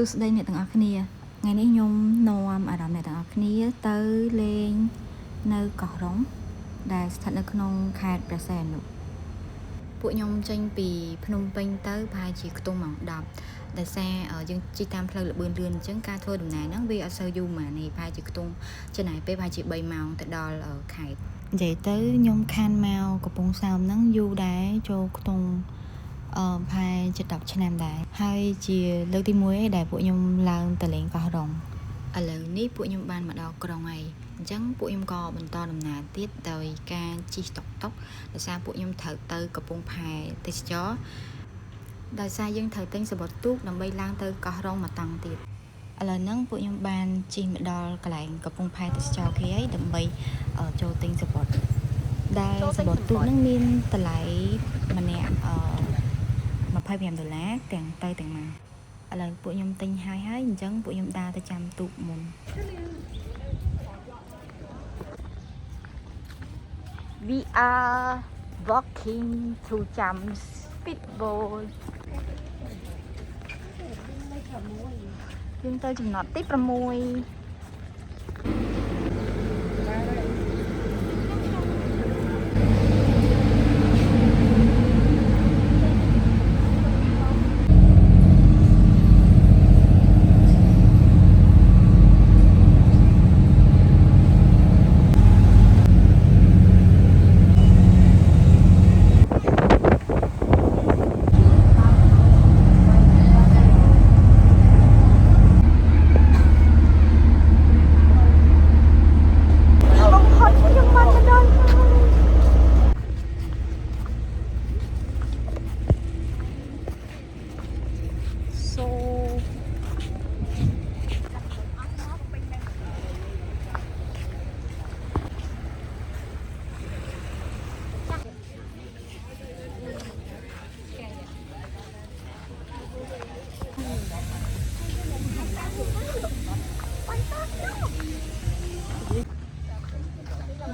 សួស្តីអ្នកទាំងអស់គ្នាថ្ងៃនេះខ្ញុំនាំអារម្មណ៍អ្នកទាំងអស់គ្នាទៅលេងនៅកោះរ៉ុងដែលស្ថិតនៅក្នុងខេត្តព្រះសីហនុពួកខ្ញុំចេញពីភ្នំពេញទៅប្រហែលជាខ្ទង់ម៉ោង10ដោយសារយើងជិះតាមផ្លូវលឿនអញ្ចឹងការធ្វើដំណើរហ្នឹងវាអត់សូវយូរប៉ុន្មានទេប្រហែលជាខ្ទង់ចំណាយពេលប្រហែលជា3ម៉ោងទៅដល់ខេត្តនិយាយទៅខ្ញុំខានមកកំពង់សោមហ្នឹងយូរដែរចូលខ្ទង់ប្រហែលជា10ឆ្នាំដែរហើយជាលើកទី1ឯងដែលពួកខ្ញុំឡើងទៅលេងកោះរ៉ុងឥឡូវនេះពួកខ្ញុំបានមកដល់ក្រុងហើយអញ្ចឹងពួកខ្ញុំក៏បន្តដំណើរទៀតដោយការជិះតុកតុកដោយសារពួកខ្ញុំត្រូវទៅកំពង់ផែទេសចរដោយសារយើងត្រូវទិញសំបុត្រទូកដើម្បីឡើងទៅកោះរ៉ុងមកតង់ទៀតឥឡូវហ្នឹងពួកខ្ញុំបានជិះមកដល់កន្លែងកំពង់ផែទេសចរគេហើយដើម្បីចូលទិញសំបុត្រដែលសំបុត្រទូកហ្នឹងមានតម្លៃម្នាក់$25ទាំងទៅទាំងមកឥឡូវពួកខ្ញុំទិញហើយអញ្ចឹងពួកខ្ញុំដើរទៅចាំទូកមុន We are walking through Cham speedboat យើងទៅចំណត់ទី6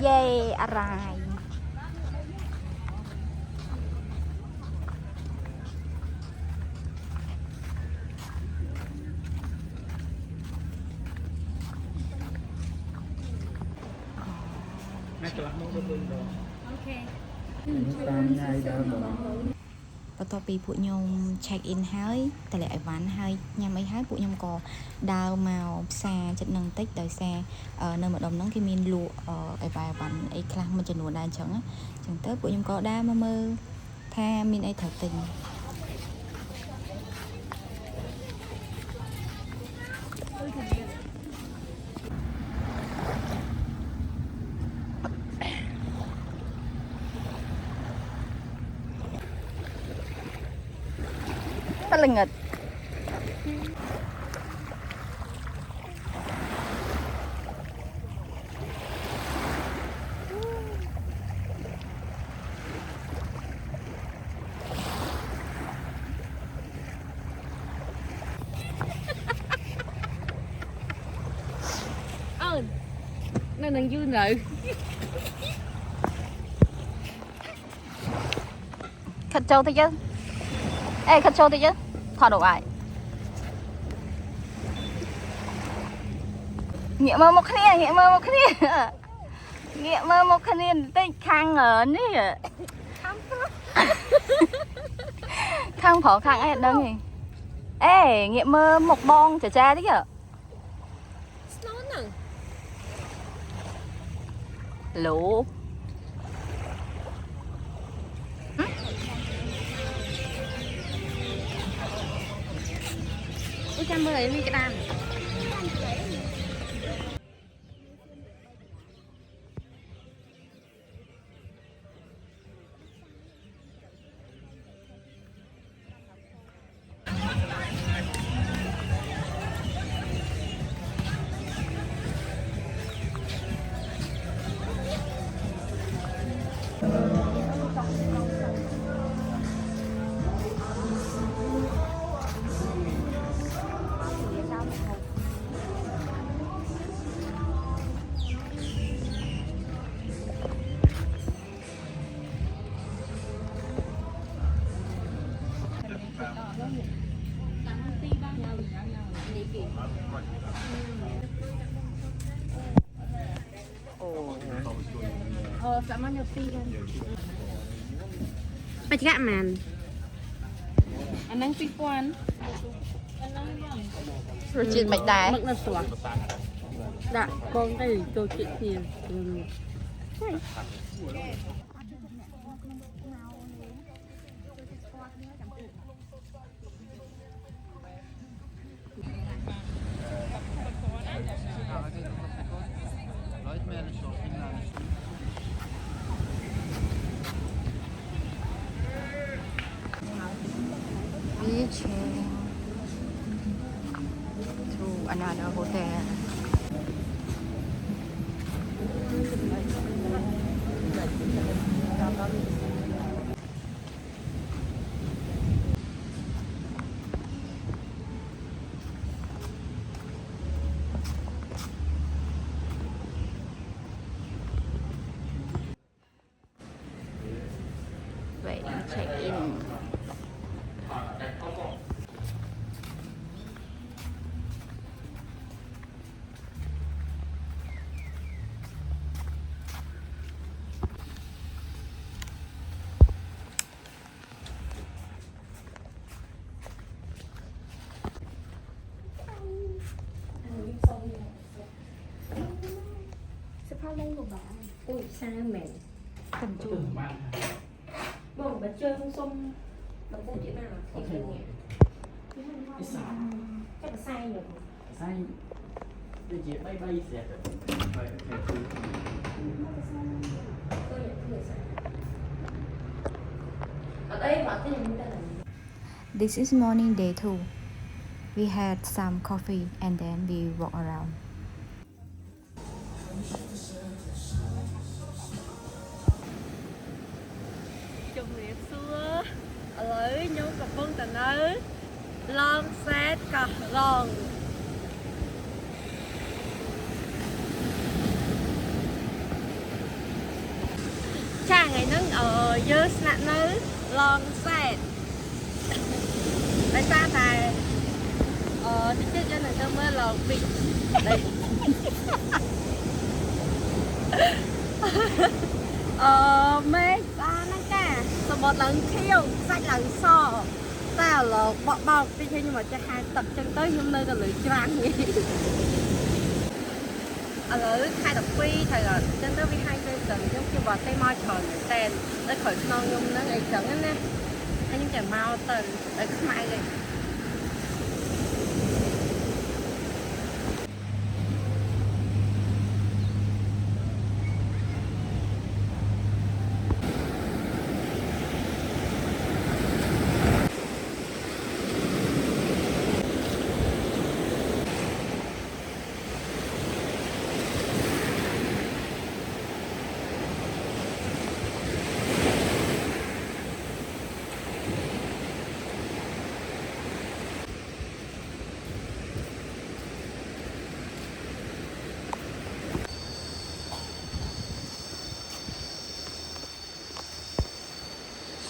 เย่อะไรโอเคបន្ទាប់ពីពួកខ្ញុំ check in ហើយតម្លាក់អីវ៉ាន់ហើយញ៉ាំអីហើយពួកខ្ញុំក៏ដើរមកផ្សារចិត្តនឹងតិចដោយសារនៅម្ដុំហ្នឹងគេមានលក់អីវ៉ាន់អីខ្លះមួយចំនួនដែរអញ្ចឹងទៅពួកខ្ញុំក៏ដើរមកមើលថាមានអីត្រូវទិញតល្ងិតនៅនឹងយូរនៅខាត់ចូលទៅយើងខាត់ចូលទៅយើងថតរូបហើយងាកមើលមុខគ្នាបន្តិចខាងនេះខាងប្រុសខាងអីអត់ដឹងទេងាកមើលមុខបងចាចាតិចស្នូនហ្នឹងឡូចាំមើលឲ្យមានក្តាម sama nyopi kan. Pecah man. Anang pipuan. Rồi chị bạch đài. Mực nó sủa. Dạ, con cái gì tôi chị thì Reaching to another hotel. Vậy check in. ui sao mẹ Cầm chu. bông bà chơi không xong bà chơi chuyện nào thì nhẹ chắc là sai rồi sai để chị bay bay xẹt bay tôi nhận người sai ở đây bảo cái này người ta làm This is morning day 2. We had some coffee and then we walk around. chung liệt xưa ở lưới nhung cặp bông tình ơi lon xét cặp lon cha ngày nâng ở dưới nạn nữ lon xét tại sao thầy đi chết cho nên tôi mới lon bị đây mê ta nó cả rồi một lần khiêu sách lần so ta là bọ bọc đi nhưng mà cho hai tập chân tới nhưng nơi là lưỡi choáng vậy ở lưỡi hai tập quy thầy là chân tới vì hai cây cần giống như vào tay môi trời người tên tới khỏi non nhung nó ngày trận á nè anh những chàng mau tên để cứ mai đi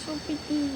so pretty.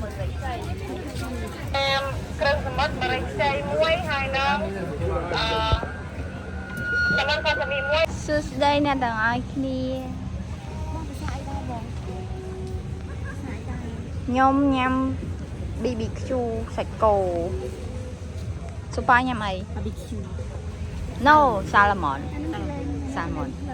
គ្រឿងសមុទ្របរិខ្ចីមួយហើយនឹងចំនួនក៏មានមួយសួស្ដីអ្នកទាំងអស់គ្នាខ្ញុំញ៉ាំ BBQ សាច់គោសុប៉ាញ៉ាំអី BBQ No salmon salmon ។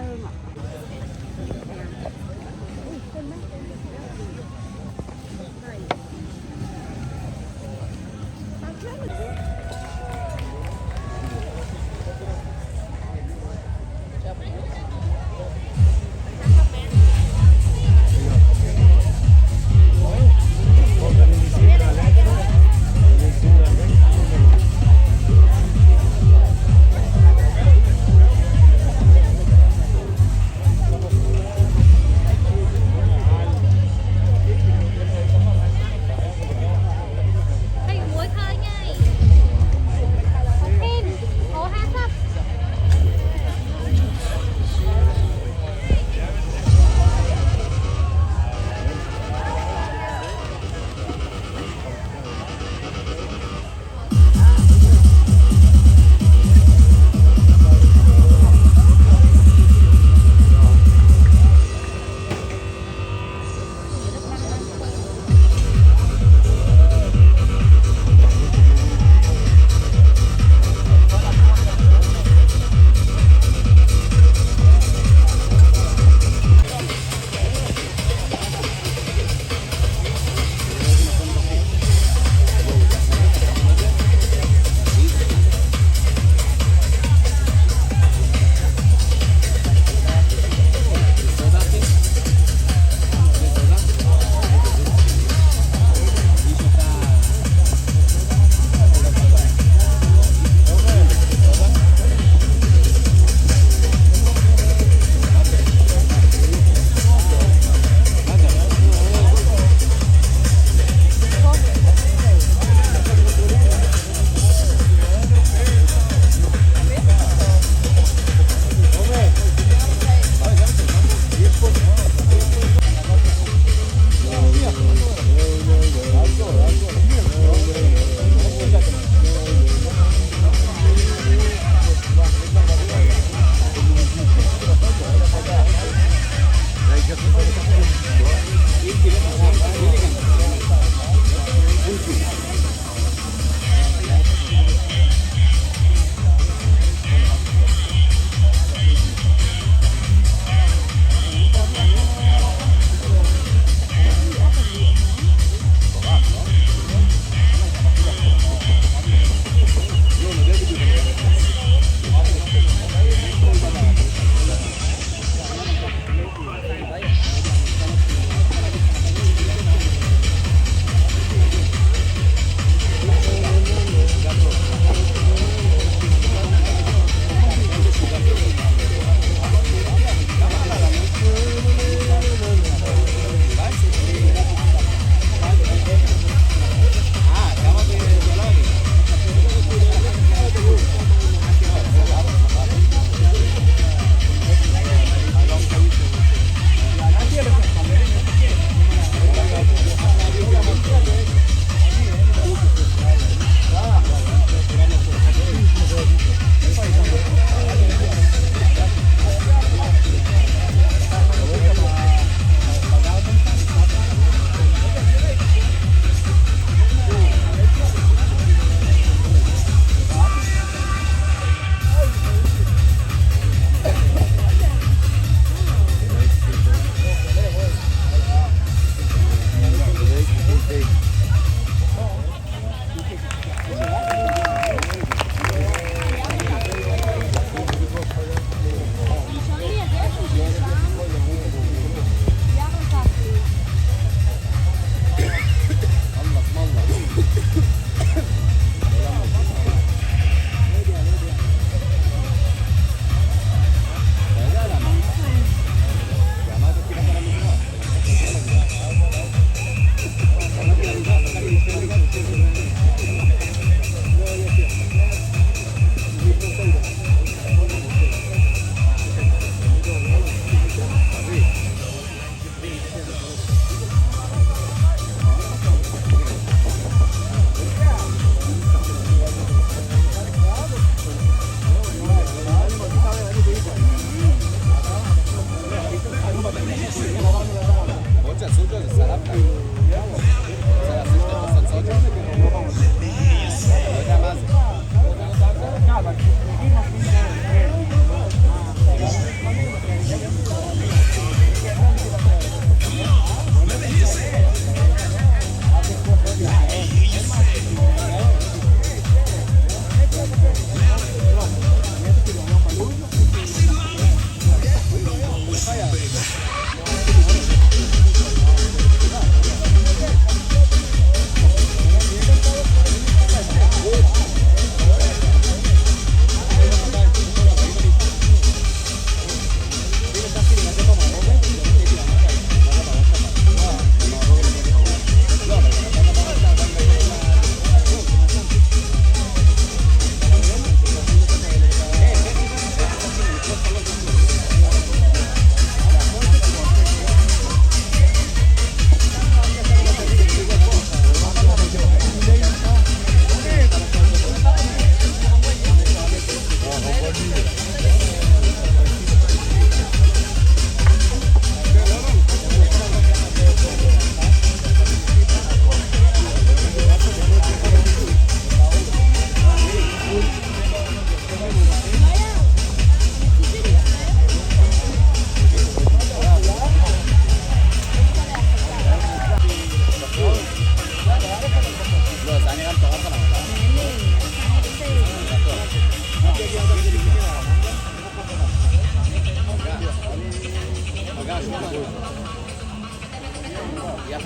Yang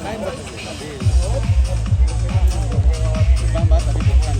lain bagus sih, tapi gambar tapi bukan.